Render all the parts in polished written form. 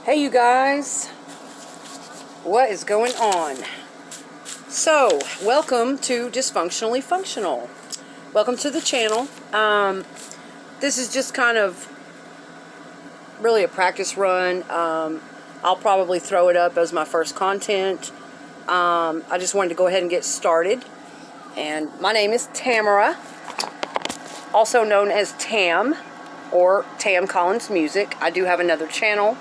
Hey you guys, what is going on? So, welcome to Dysfunctionally Functional. Welcome to the channel. This is just kind of really a practice run. I'll probably throw it up as my first content. I just wanted to go ahead and get started. And my name is Tamara, also known as Tam or Tam Collins Music. I do have another channel.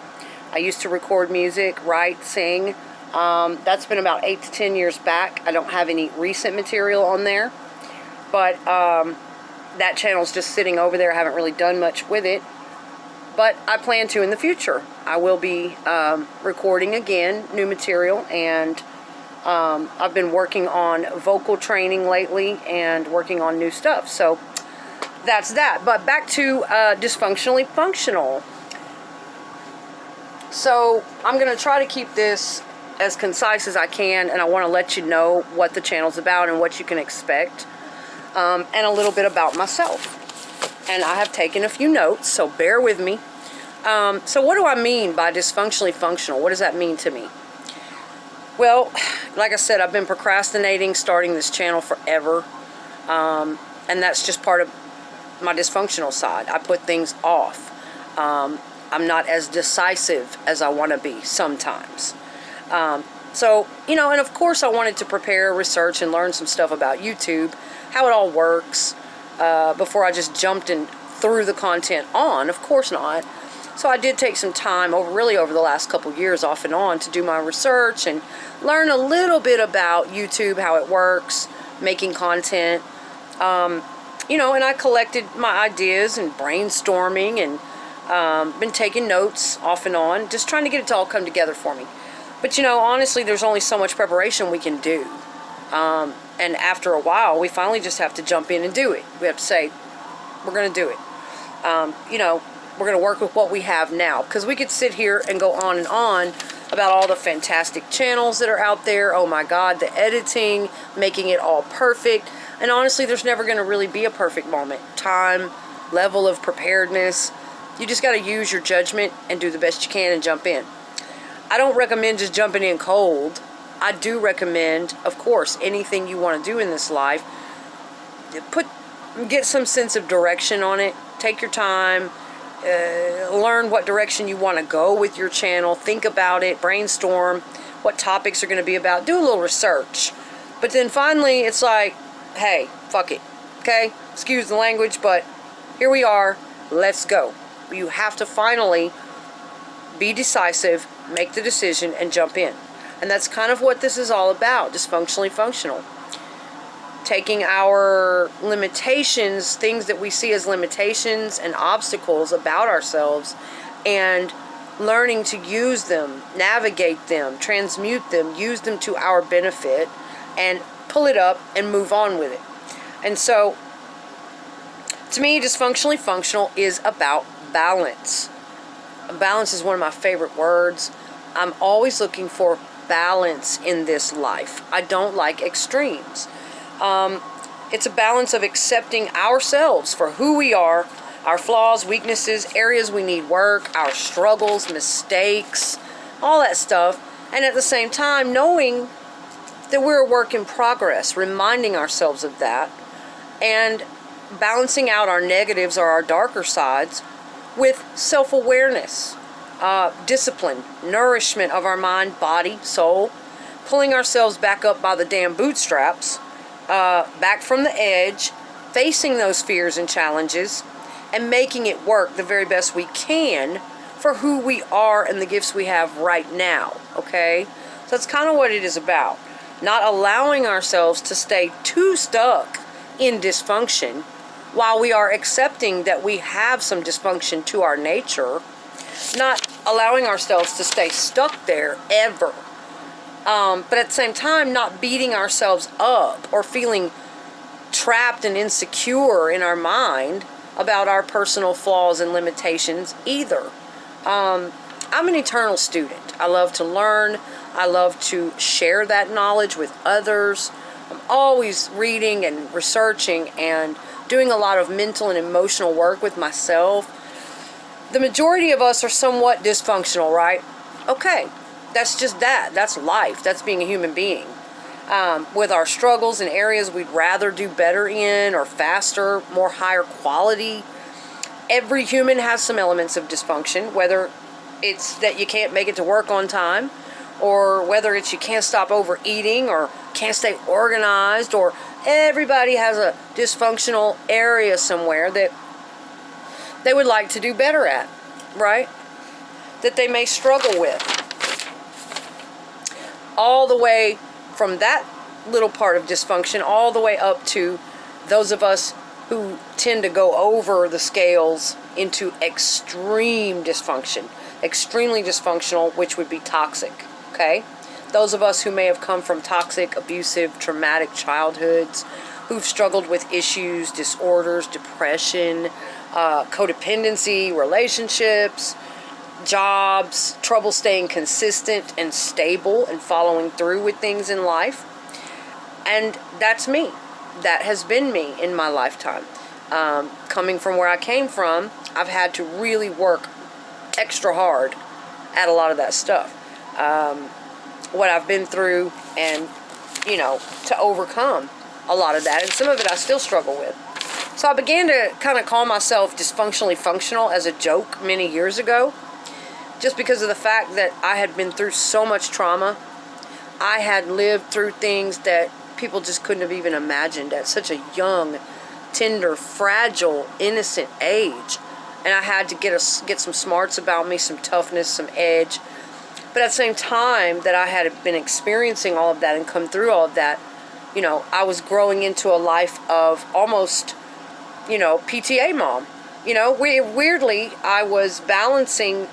I used to record music, write, sing. That's been about 8 to 10 years back. I don't have any recent material on there. But that channel's just sitting over there. I haven't really done much with it. But I plan to in the future. I will be recording again, new material. And I've been working on vocal training lately and working on new stuff. So that's that. But back to Dysfunctionally Functional. So I'm going to try to keep this as concise as I can, and I want to let you know what the channel's about and what you can expect, and a little bit about myself. And I have taken a few notes, so bear with me. So what do I mean by dysfunctionally functional? What does that mean to me? Well, like I said, I've been procrastinating starting this channel forever, and that's just part of my dysfunctional side. I put things off. I'm not as decisive as I want to be sometimes. So, you know, and of course I wanted to prepare, research, and learn some stuff about YouTube, how it all works, before I just jumped and threw the content on. Of course not. So I did take some time over the last couple years off and on to do my research and learn a little bit about YouTube, how it works, making content. You know, and I collected my ideas and brainstorming and been taking notes off and on, just trying to get it to all come together for me. But, you know, honestly, there's only so much preparation we can do. And after a while, we finally just have to jump in and do it. We have to say, we're going to do it. You know, we're going to work with what we have now. Because we could sit here and go on and on about all the fantastic channels that are out there. Oh, my God, the editing, making it all perfect. And honestly, there's never going to really be a perfect moment. Time, level of preparedness. You just got to use your judgment and do the best you can and jump in. I don't recommend just jumping in cold. I do recommend, of course, anything you want to do in this life, get some sense of direction on it. Take your time. Learn what direction you want to go with your channel. Think about it. Brainstorm what topics are going to be about. Do a little research. But then finally, it's like, hey, fuck it. Okay? Excuse the language, but here we are. Let's go. You have to finally be decisive, make the decision, and jump in. And that's kind of what this is all about, dysfunctionally functional. Taking our limitations, things that we see as limitations and obstacles about ourselves, and learning to use them, navigate them, transmute them, use them to our benefit, and pull it up and move on with it. And so, to me, dysfunctionally functional is about balance. Balance is one of my favorite words. I'm always looking for balance in this life. I don't like extremes. It's a balance of accepting ourselves for who we are, our flaws, weaknesses, areas we need work, our struggles, mistakes, all that stuff. And at the same time, knowing that we're a work in progress, reminding ourselves of that, and balancing out our negatives or our darker sides with self-awareness, discipline, nourishment of our mind, body, soul, pulling ourselves back up by the damn bootstraps, back from the edge, facing those fears and challenges, and making it work the very best we can for who we are and the gifts we have right now, okay? So that's kind of what it is about. Not allowing ourselves to stay too stuck in dysfunction, while we are accepting that we have some dysfunction to our nature, not allowing ourselves to stay stuck there ever. But at the same time, not beating ourselves up or feeling trapped and insecure in our mind about our personal flaws and limitations either. I'm an eternal student. I love to learn. I love to share that knowledge with others. I'm always reading and researching and doing a lot of mental and emotional work with myself. The majority of us are somewhat dysfunctional, right? Okay, that's just that. That's life. That's being a human being. With our struggles in areas we'd rather do better in, or faster, more higher quality. Every human has some elements of dysfunction, whether it's that you can't make it to work on time, or whether it's you can't stop overeating, or can't stay organized, or everybody has a dysfunctional area somewhere that they would like to do better at, right? That they may struggle with. All the way from that little part of dysfunction all the way up to those of us who tend to go over the scales into extreme dysfunction, extremely dysfunctional, which would be toxic, okay? Those of us who may have come from toxic, abusive, traumatic childhoods, who've struggled with issues, disorders, depression, codependency, relationships, jobs, trouble staying consistent and stable and following through with things in life. And that's me. That has been me in my lifetime. Coming from where I came from, I've had to really work extra hard at a lot of that stuff. What I've been through and, to overcome a lot of that. And some of it I still struggle with. So I began to kind of call myself dysfunctionally functional as a joke many years ago. Just because of the fact that I had been through so much trauma. I had lived through things that people just couldn't have even imagined at such a young, tender, fragile, innocent age. And I had to get some smarts about me, some toughness, some edge. But at the same time that I had been experiencing all of that and come through all of that, I was growing into a life of almost, PTA mom. Weirdly, I was balancing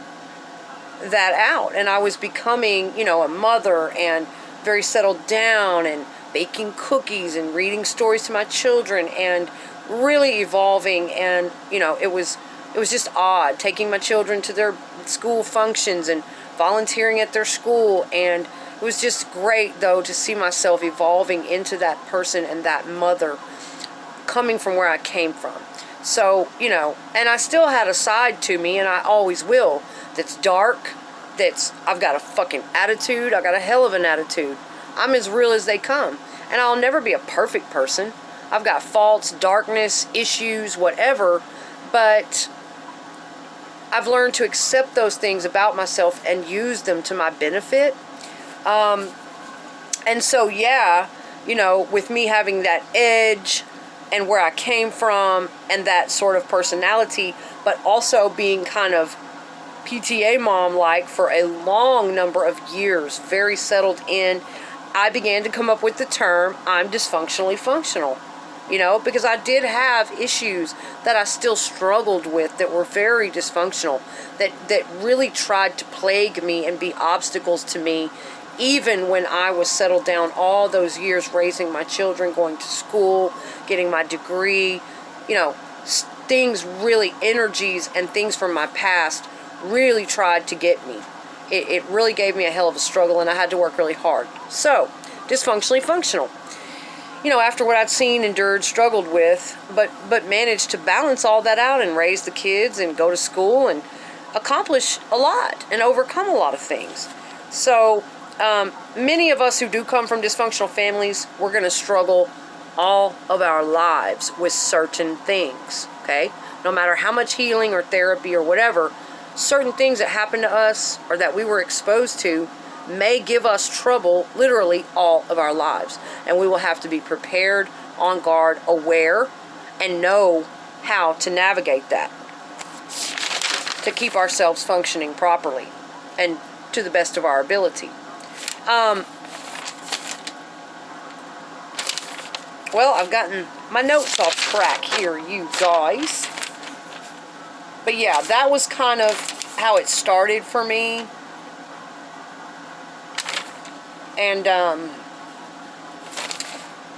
that out, and I was becoming, a mother, and very settled down, and baking cookies and reading stories to my children, and really evolving. And it was just odd taking my children to their school functions and volunteering at their school. And it was just great, though, to see myself evolving into that person and that mother coming from where I came from. So, and I still had a side to me, and I always will, that's dark, I've got a fucking attitude. I got a hell of an attitude. I'm as real as they come. And I'll never be a perfect person. I've got faults, darkness, issues, whatever. But I've learned to accept those things about myself and use them to my benefit. And so, with me having that edge and where I came from and that sort of personality, but also being kind of PTA mom-like for a long number of years, very settled in, I began to come up with the term, I'm dysfunctionally functional. Because I did have issues that I still struggled with that were very dysfunctional, that really tried to plague me and be obstacles to me, even when I was settled down all those years raising my children, going to school, getting my degree, things really, energies and things from my past really tried to get me. It really gave me a hell of a struggle, and I had to work really hard. So, dysfunctionally functional. After what I'd seen, endured, struggled with, but managed to balance all that out and raise the kids and go to school and accomplish a lot and overcome a lot of things. So, many of us who do come from dysfunctional families, we're going to struggle all of our lives with certain things, okay? No matter how much healing or therapy or whatever, certain things that happen to us or that we were exposed to may give us trouble literally all of our lives. And we will have to be prepared, on guard, aware, and know how to navigate that to keep ourselves functioning properly and to the best of our ability. Well, I've gotten my notes off track here, you guys. But yeah, that was kind of how it started for me. And,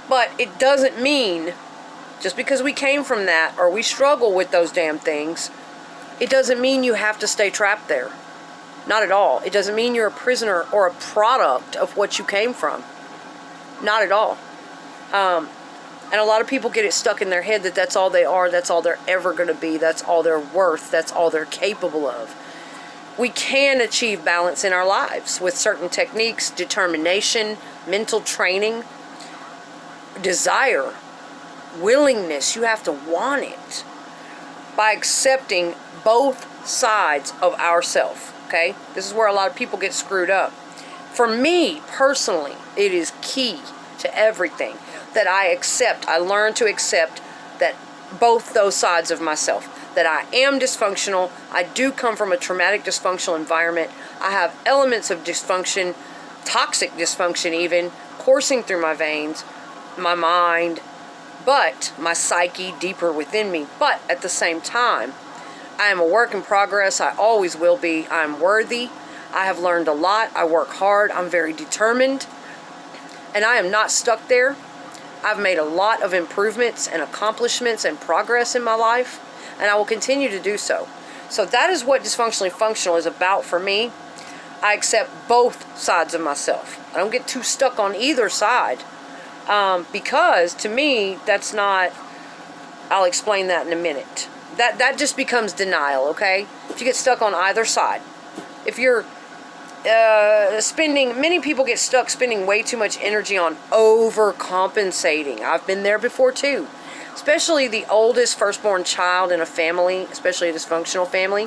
but it doesn't mean, just because we came from that, or we struggle with those damn things, it doesn't mean you have to stay trapped there. Not at all. It doesn't mean you're a prisoner or a product of what you came from. Not at all. And a lot of people get it stuck in their head that that's all they are, that's all they're ever going to be, that's all they're worth, that's all they're capable of. we can achieve balance in our lives with certain techniques, determination, mental training, desire, willingness. You have to want it by accepting both sides of ourself. Okay? This is where a lot of people get screwed up. For me, personally, it is key to everything that I accept. I learn to accept that both those sides of myself. That I am dysfunctional. I do come from a traumatic dysfunctional environment. I have elements of dysfunction, toxic dysfunction even, coursing through my veins, my mind, but my psyche deeper within me. But at the same time, I am a work in progress. I always will be. I'm worthy. I have learned a lot. I work hard. I'm very determined. And I am not stuck there. I've made a lot of improvements and accomplishments and progress in my life. And I will continue to do so. So that is what Dysfunctionally Functional is about for me. I accept both sides of myself. I don't get too stuck on either side. Because to me, that's not... I'll explain that in a minute. That just becomes denial, okay? If you get stuck on either side. If you're many people get stuck spending way too much energy on overcompensating. I've been there before too. Especially the oldest firstborn child in a family, especially a dysfunctional family,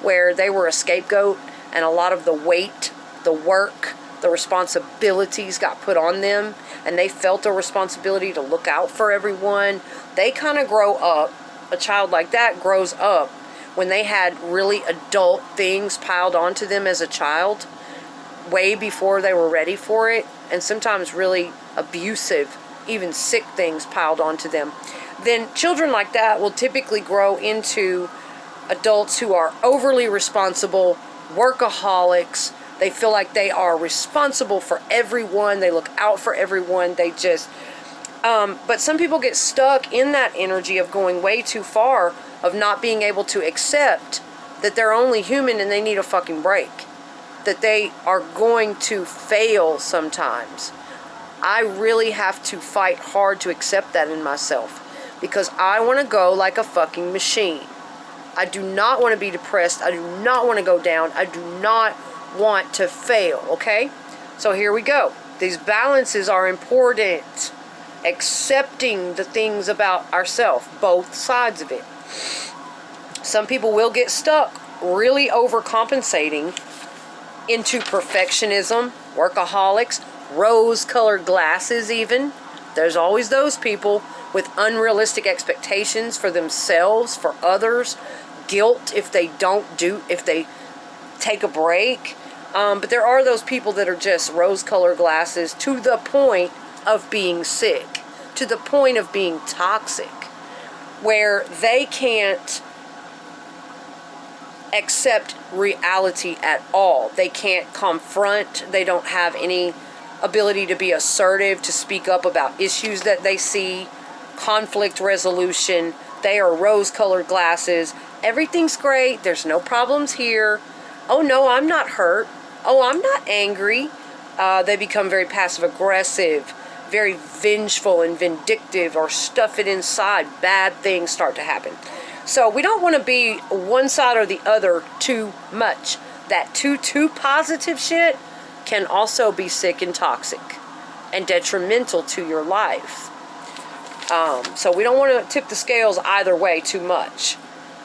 where they were a scapegoat and a lot of the weight, the work, the responsibilities got put on them, and they felt a responsibility to look out for everyone. They kind of grow up, a child like that grows up when they had really adult things piled onto them as a child, way before they were ready for it, and sometimes really abusive, even sick things piled onto them. Then children like that will typically grow into adults who are overly responsible, workaholics. They feel like they are responsible for everyone. They look out for everyone. They just... but some people get stuck in that energy of going way too far, of not being able to accept that they're only human and they need a fucking break. That they are going to fail sometimes. I really have to fight hard to accept that in myself. Because I want to go like a fucking machine. I do not want to be depressed. I do not want to go down. I do not want to fail, okay? So here we go. These balances are important. Accepting the things about ourselves, both sides of it. Some people will get stuck really overcompensating into perfectionism, workaholics, rose-colored glasses even. There's always those people with unrealistic expectations for themselves, for others, guilt if they take a break. But there are those people that are just rose-colored glasses to the point of being sick, to the point of being toxic, where they can't accept reality at all. They can't confront. They don't have any ability to be assertive, to speak up about issues that they see, conflict resolution. They are rose-colored glasses. Everything's great. There's no problems here. Oh, no, I'm not hurt. Oh, I'm not angry. They become very passive-aggressive, very vengeful and vindictive, or stuff it inside. Bad things start to happen. So we don't want to be one side or the other too much. That too positive shit can also be sick and toxic and detrimental to your life. So we don't want to tip the scales either way too much,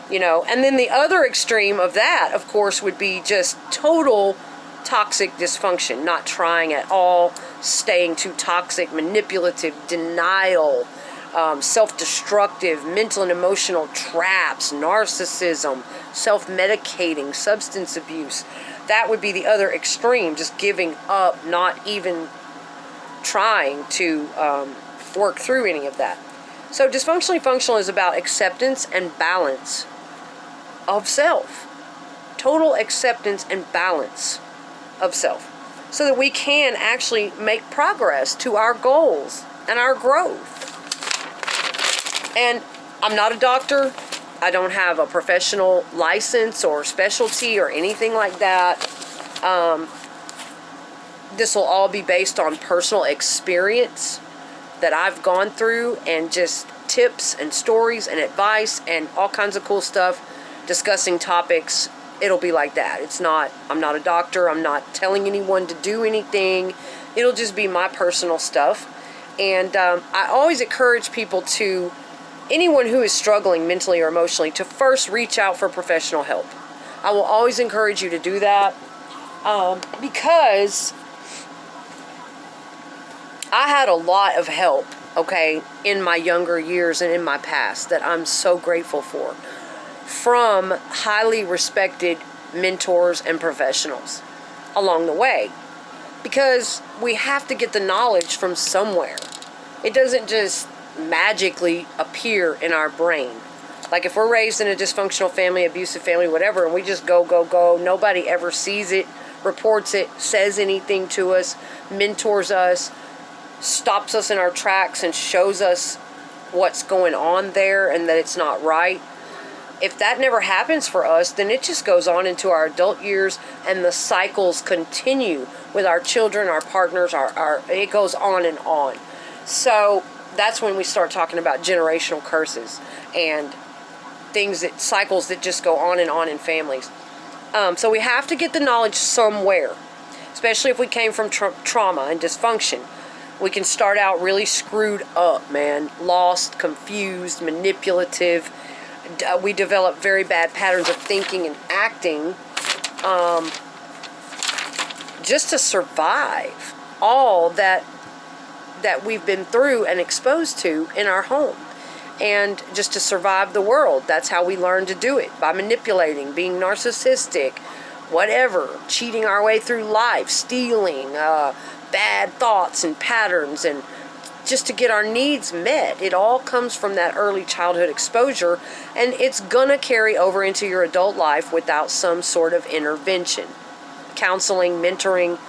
you know. And then the other extreme of that, of course, would be just total toxic dysfunction, not trying at all, staying too toxic, manipulative, denial, self-destructive, mental and emotional traps, narcissism, self-medicating, substance abuse. That would be the other extreme, just giving up, not even trying to work through any of that. So Dysfunctionally Functional is about acceptance and balance of self. Total acceptance and balance of self. So that we can actually make progress to our goals and our growth. And I'm not a doctor. I don't have a professional license or specialty or anything like that. This will all be based on personal experience that I've gone through, and just tips and stories and advice and all kinds of cool stuff, discussing topics it'll be like that. I'm not a doctor. I'm not telling anyone to do anything. It'll just be my personal stuff. And I always encourage people anyone who is struggling mentally or emotionally, to first reach out for professional help. I will always encourage you to do that because I had a lot of help, okay, in my younger years and in my past that I'm so grateful for, from highly respected mentors and professionals along the way, because we have to get the knowledge from somewhere. It doesn't just magically appear in our brain. Like if we're raised in a dysfunctional family, abusive family, whatever, and we just go, nobody ever sees it, reports it, says anything to us, mentors us, stops us in our tracks and shows us what's going on there and that it's not right. If that never happens for us, then it just goes on into our adult years, and the cycles continue with our children, our partners, it goes on and on. So that's when we start talking about generational curses and cycles that just go on and on in families. So we have to get the knowledge somewhere, especially if we came from trauma and dysfunction. We can start out really screwed up, man, lost, confused, manipulative. We develop very bad patterns of thinking and acting just to survive all that we've been through and exposed to in our home, and just to survive the world. That's how we learn to do it, by manipulating, being narcissistic, whatever, cheating our way through life, stealing, bad thoughts and patterns, and just to get our needs met. It all comes from that early childhood exposure, and it's gonna carry over into your adult life without some sort of intervention. Counseling, mentoring,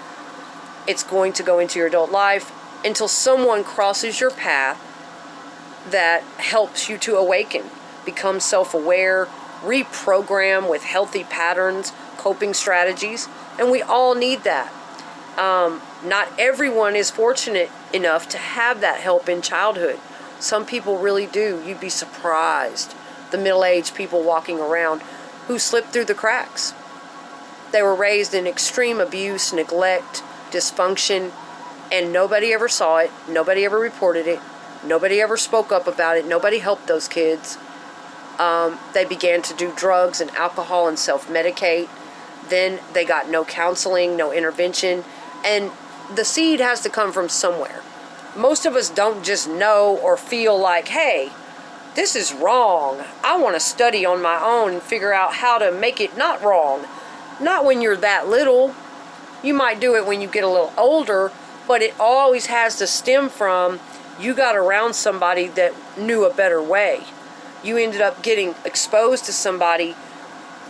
it's going to go into your adult life until someone crosses your path that helps you to awaken, become self-aware, reprogram with healthy patterns, coping strategies, and we all need that. Not everyone is fortunate enough to have that help in childhood. Some people really do. You'd be surprised. The middle-aged people walking around who slip through the cracks. They were raised in extreme abuse, neglect, dysfunction, and nobody ever saw it. Nobody ever reported it. Nobody ever spoke up about it. Nobody helped those kids. They began to do drugs and alcohol and self-medicate. Then they got no counseling, no intervention. And the seed has to come from somewhere. Most of us don't just know or feel like, hey, this is wrong. I want to study on my own and figure out how to make it not wrong. Not when you're that little. You might do it when you get a little older, but it always has to stem from you got around somebody that knew a better way. You ended up getting exposed to somebody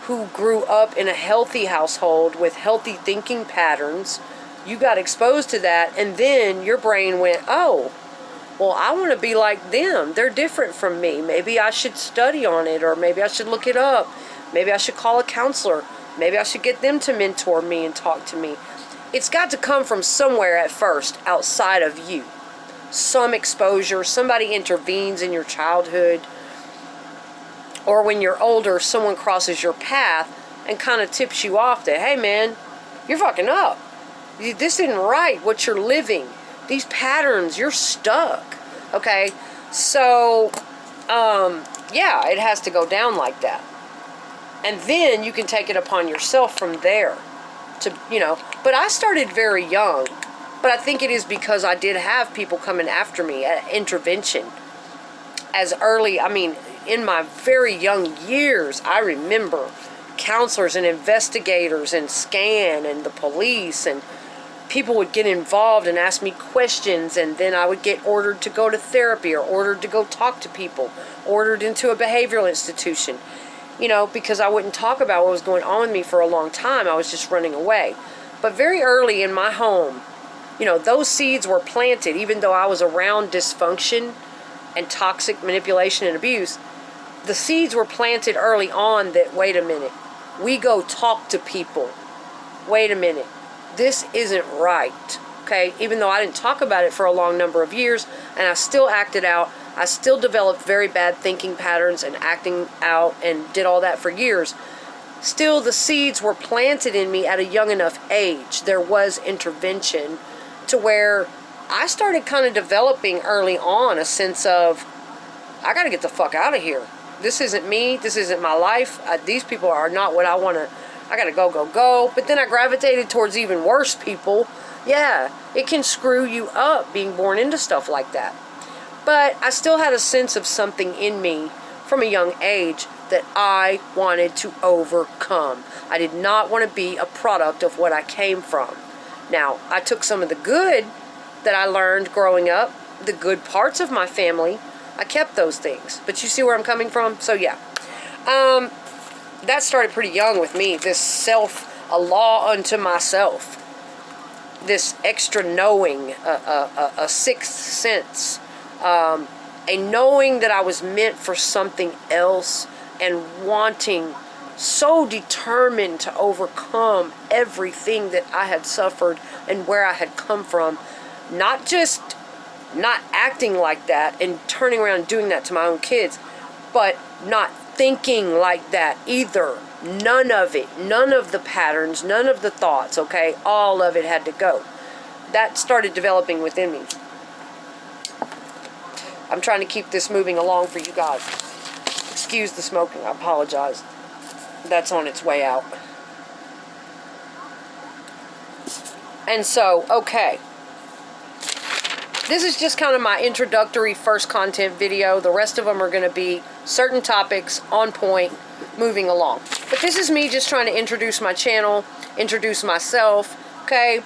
who grew up in a healthy household with healthy thinking patterns. You got exposed to that, and then your brain went, oh, well, I want to be like them. They're different from me. Maybe I should study on it, or maybe I should look it up. Maybe I should call a counselor. Maybe I should get them to mentor me and talk to me. It's got to come from somewhere at first, outside of you. Some exposure, somebody intervenes in your childhood, or when you're older, someone crosses your path and kind of tips you off that, hey man, you're fucking up. This isn't right, what you're living. These patterns, you're stuck. Okay? So, yeah, it has to go down like that. And then you can take it upon yourself from there. But I started very young. But I think it is because I did have people coming after me at intervention. In my very young years, I remember counselors and investigators and SCAN and the police, and people would get involved and ask me questions, and then I would get ordered to go to therapy or ordered to go talk to people, ordered into a behavioral institution, because I wouldn't talk about what was going on with me for a long time. I was just running away. But very early in my home, those seeds were planted, even though I was around dysfunction and toxic manipulation and abuse. The seeds were planted early on that, wait a minute, we go talk to people. Wait a minute, this isn't right, okay? Even though I didn't talk about it for a long number of years, and I still acted out, I still developed very bad thinking patterns and acting out and did all that for years. still the seeds were planted in me at a young enough age. There was intervention to where I started kind of developing early on a sense of, I got to get the fuck out of here. This isn't me. This isn't my life. These people are not what I want to. I got to go. But then I gravitated towards even worse people. Yeah, it can screw you up being born into stuff like that. But I still had a sense of something in me from a young age that I wanted to overcome. I did not want to be a product of what I came from. Now, I took some of the good that I learned growing up, the good parts of my family. I kept those things. But you see where I'm coming from? So yeah. That started pretty young with me. This self, a law unto myself. This extra knowing, a sixth sense. A knowing that I was meant for something else and wanting, so determined to overcome everything that I had suffered and where I had come from. Not just not acting like that and turning around and doing that to my own kids, but not thinking like that either. None of it. None of the patterns, none of the thoughts, okay? All of it had to go. That started developing within me. I'm trying to keep this moving along for you guys. Excuse the smoking, I apologize. That's on its way out. And so, okay. This is just kind of my introductory first content video. The rest of them are going to be certain topics on point, moving along. But this is me just trying to introduce my channel, introduce myself, okay?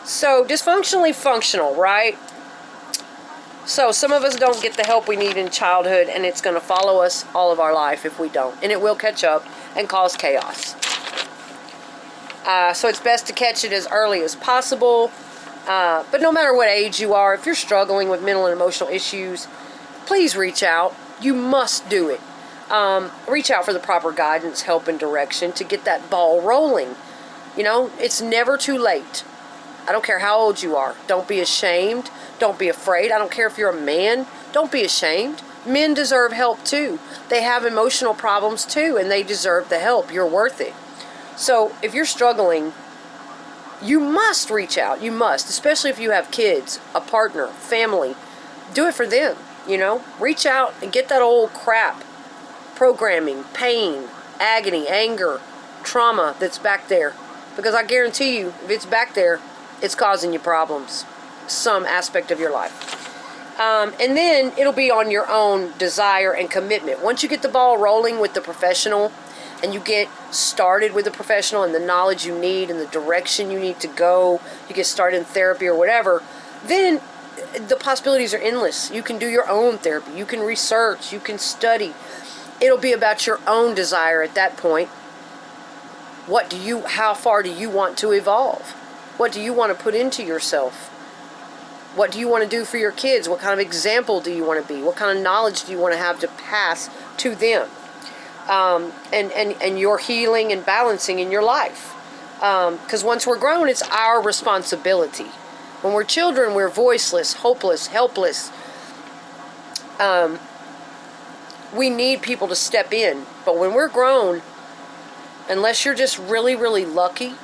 So, dysfunctionally functional, right? So, some of us don't get the help we need in childhood, and it's going to follow us all of our life if we don't. And it will catch up and cause chaos. So, it's best to catch it as early as possible. But no matter what age you are, if you're struggling with mental and emotional issues, please reach out. You must do it. Reach out for the proper guidance, help, and direction to get that ball rolling. You know, it's never too late. I don't care how old you are. Don't be ashamed. Don't be afraid. I don't care if you're a man. Don't be ashamed. Men deserve help too. They have emotional problems too, and they deserve the help. You're worth it. So if you're struggling, you must reach out. You must, especially if you have kids, a partner, family. Do it for them, you know. Reach out and get that old crap, programming, pain, agony, anger, trauma that's back there. Because I guarantee you, if it's back there, it's causing you problems, some aspect of your life. And then it'll be on your own desire and commitment. Once you get the ball rolling with the professional, and you get started with the professional and the knowledge you need and the direction you need to go, you get started in therapy or whatever, then the possibilities are endless. You can do your own therapy. You can research. You can study. It'll be about your own desire at that point. How far do you want to evolve? What do you want to put into yourself? What do you want to do for your kids? What kind of example do you want to be? What kind of knowledge do you want to have to pass to them? And your healing and balancing in your life. Because once we're grown, it's our responsibility. When we're children, we're voiceless, hopeless, helpless. We need people to step in. But when we're grown, unless you're just really, really lucky,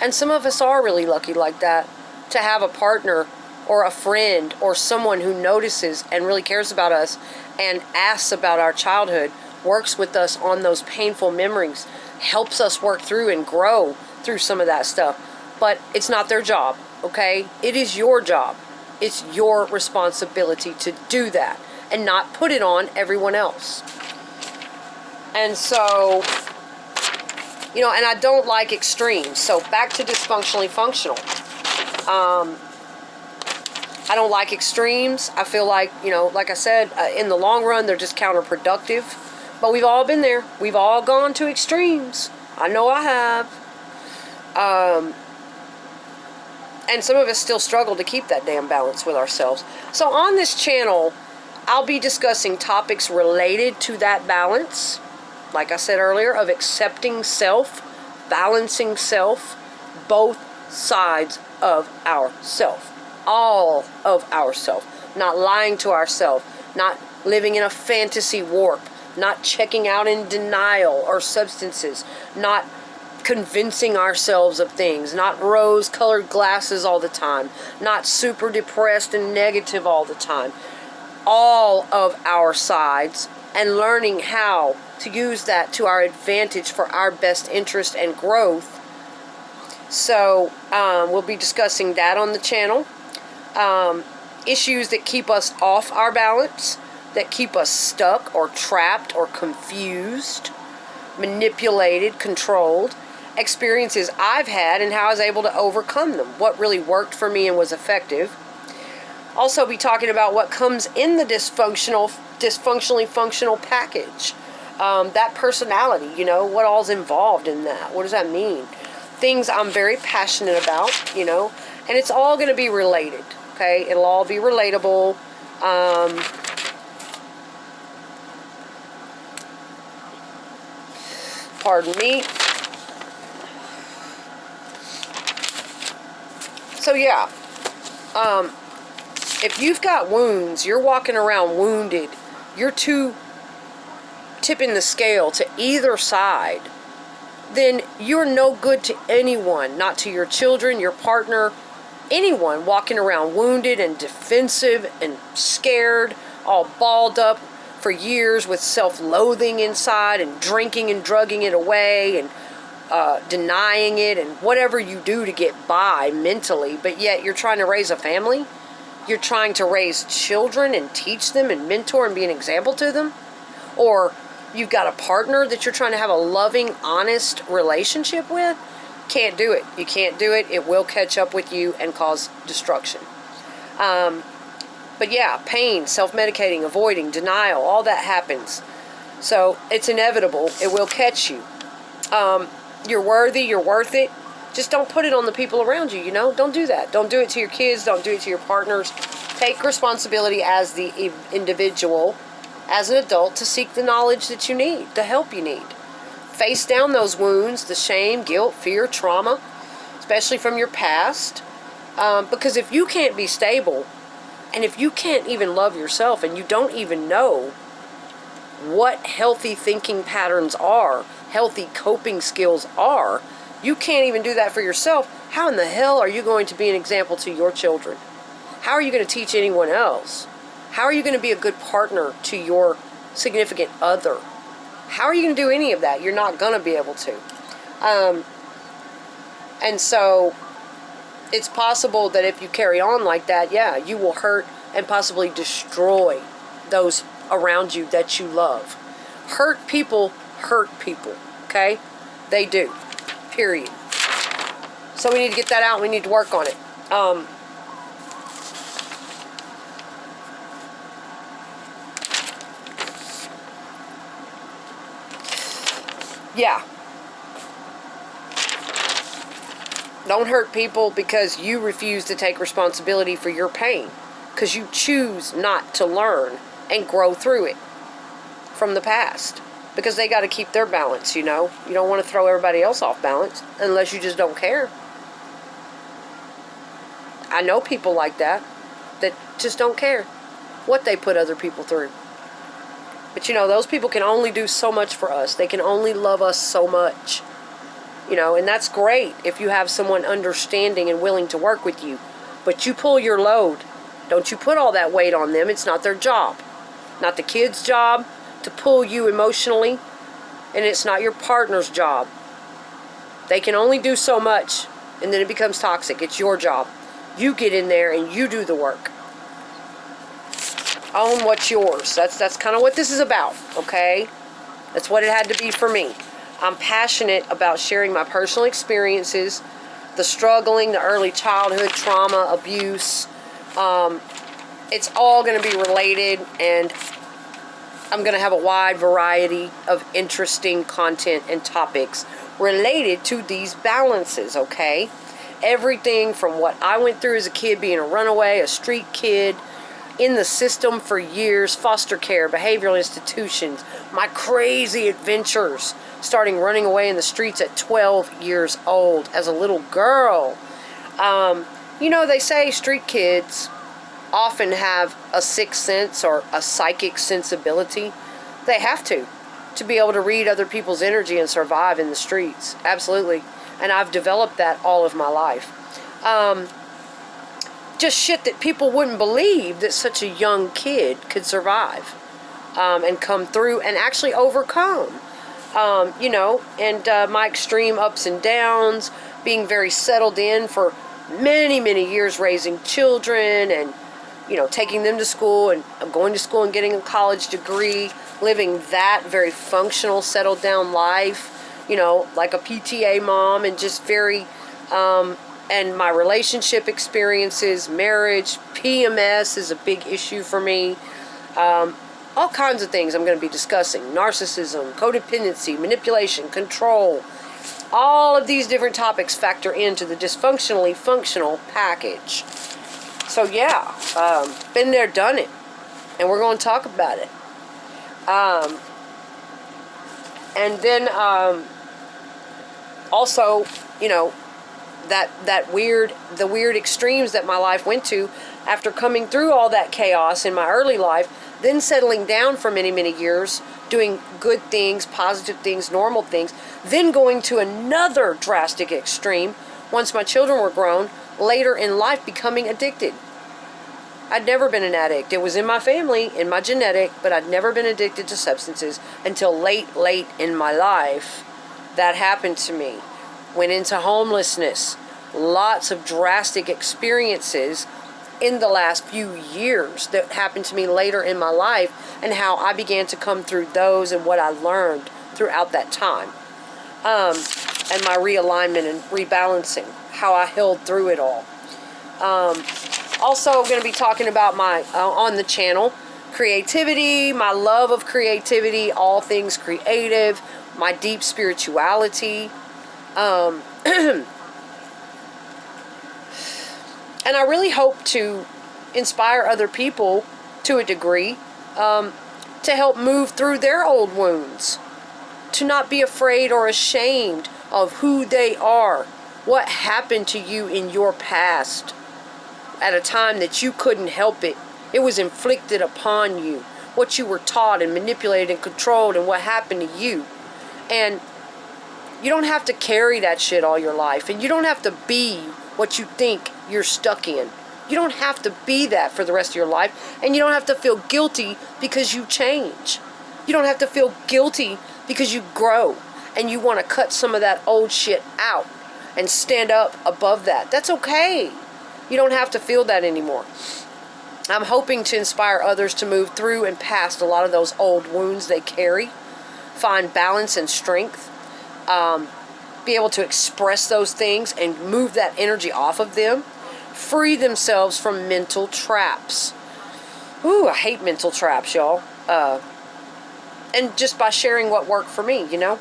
and some of us are really lucky like that, to have a partner or a friend or someone who notices and really cares about us and asks about our childhood, works with us on those painful memories, helps us work through and grow through some of that stuff. But it's not their job, okay? It is your job. It's your responsibility to do that and not put it on everyone else. And so, you know, and I don't like extremes. So back to dysfunctionally functional. I don't like extremes. I feel like, you know, like I said, in the long run, they're just counterproductive. But we've all been there. We've all gone to extremes. I know I have. And some of us still struggle to keep that damn balance with ourselves. So on this channel, I'll be discussing topics related to that balance. Like I said earlier, of accepting self, balancing self, both sides of ourself. All of ourself. Not lying to ourselves. Not living in a fantasy warp not checking out in denial or substances, not convincing ourselves of things, not rose-colored glasses all the time, not super depressed and negative all the time. All of our sides, and learning how to use that to our advantage for our best interest and growth. So we'll be discussing that on the channel. Issues that keep us off our balance, that keep us stuck or trapped or confused, manipulated, controlled. Experiences I've had and how I was able to overcome them. What really worked for me and was effective. Also be talking about what comes in the dysfunctionally functional package. That personality, you know, what all's involved in that. What does that mean? Things I'm very passionate about, you know, and it's all going to be related, okay? It'll all be relatable. Pardon me. So yeah, if you've got wounds, you're walking around wounded, you're tipping the scale to either side, then you're no good to anyone, not to your children, your partner, anyone walking around wounded and defensive and scared, all balled up for years with self-loathing inside and drinking and drugging it away and denying it and whatever you do to get by mentally, but yet you're trying to raise a family. You're trying to raise children and teach them and mentor and be an example to them. Or you've got a partner that you're trying to have a loving, honest relationship with. Can't do it. You can't do it. It will catch up with you and cause destruction. But yeah, pain, self-medicating, avoiding, denial, all that happens. So it's inevitable. It will catch you. You're worthy, you're worth it. Just don't put it on the people around you, you know? Don't do that. Don't do it to your kids. Don't do it to your partners. Take responsibility as the individual, as an adult, to seek the knowledge that you need, the help you need. Face down those wounds, the shame, guilt, fear, trauma, especially from your past. Because if you can't be stable, and if you can't even love yourself, and you don't even know what healthy thinking patterns are, healthy coping skills are, you can't even do that for yourself, how in the hell are you going to be an example to your children? How are you going to teach anyone else? How are you going to be a good partner to your significant other? How are you going to do any of that? You're not going to be able to. And so it's possible that if you carry on like that, yeah, you will hurt and possibly destroy those around you that you love. Hurt people, okay? They do, period. So we need to get that out. We need to work on it. Yeah. Don't hurt people because you refuse to take responsibility for your pain. Because you choose not to learn and grow through it from the past. Because they got to keep their balance, you know. You don't want to throw everybody else off balance unless you just don't care. I know people like that just don't care what they put other people through. But, you know, those people can only do so much for us. They can only love us so much. You know, and that's great if you have someone understanding and willing to work with you. But you pull your load. Don't you put all that weight on them. It's not their job. Not the kid's job to pull you emotionally, and it's not your partner's job. They can only do so much, and then it becomes toxic. It's your job. You get in there and you do the work. Own what's yours. That's kind of what this is about, okay? That's what it had to be for me. I'm passionate about sharing my personal experiences, the struggling, the early childhood trauma, abuse. It's all going to be related, and I'm going to have a wide variety of interesting content and topics related to these balances, okay? Everything from what I went through as a kid, being a runaway, a street kid, in the system for years, foster care, behavioral institutions, my crazy adventures, starting running away in the streets at 12 years old as a little girl. You know, they say street kids often have a sixth sense or a psychic sensibility They have to be able to read other people's energy and survive in the streets. Absolutely. And I've developed that all of my life. Just shit that people wouldn't believe that such a young kid could survive and come through and actually overcome. You know, and my extreme ups and downs, being very settled in for many, many years, raising children and, you know, taking them to school and going to school and getting a college degree, living that very functional, settled down life, you know, like a PTA mom, and just very, and my relationship experiences, marriage, PMS is a big issue for me. All kinds of things I'm going to be discussing. Narcissism, codependency, manipulation, control. All of these different topics factor into the dysfunctionally functional package. So yeah, been there, done it. And we're going to talk about it. And then also, you know, the weird extremes that my life went to after coming through all that chaos in my early life, then settling down for many, many years, doing good things, positive things, normal things, then going to another drastic extreme once my children were grown, later in life becoming addicted. I'd never been an addict. It was in my family, in my genetic, but I'd never been addicted to substances until late in my life. That happened to me. Went into homelessness. Lots of drastic experiences in the last few years that happened to me later in my life, and how I began to come through those and what I learned throughout that time. And my realignment and rebalancing, how I held through it all. Also going to be talking about my, on the channel, creativity, my love of creativity, all things creative, my deep spirituality. And I really hope to inspire other people to a degree to help move through their old wounds. To not be afraid or ashamed of who they are. What happened to you in your past at a time that you couldn't help it. It was inflicted upon you. What you were taught and manipulated and controlled, and what happened to you. And you don't have to carry that shit all your life. And you don't have to be what you think you're stuck in. You don't have to be that for the rest of your life. And you don't have to feel guilty because you change. You don't have to feel guilty because you grow and you want to cut some of that old shit out and stand up above that. That's okay. You don't have to feel that anymore. I'm hoping to inspire others to move through and past a lot of those old wounds they carry. Find balance and strength. Be able to express those things and move that energy off of them. Free themselves from mental traps. Ooh, I hate mental traps, y'all. And just by sharing what worked for me, you know.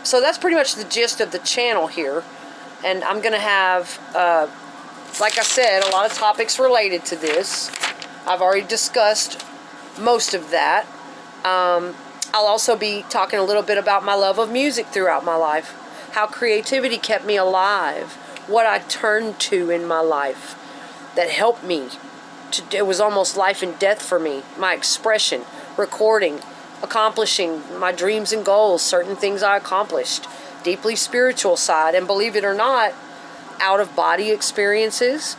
So that's pretty much the gist of the channel here. And I'm going to have, like I said, a lot of topics related to this. I've already discussed most of that. I'll also be talking a little bit about my love of music throughout my life. How creativity kept me alive. What I turned to in my life that helped me. It was almost life and death for me. My expression, recording, accomplishing my dreams and goals, certain things I accomplished. Deeply spiritual side, and believe it or not, out-of-body experiences,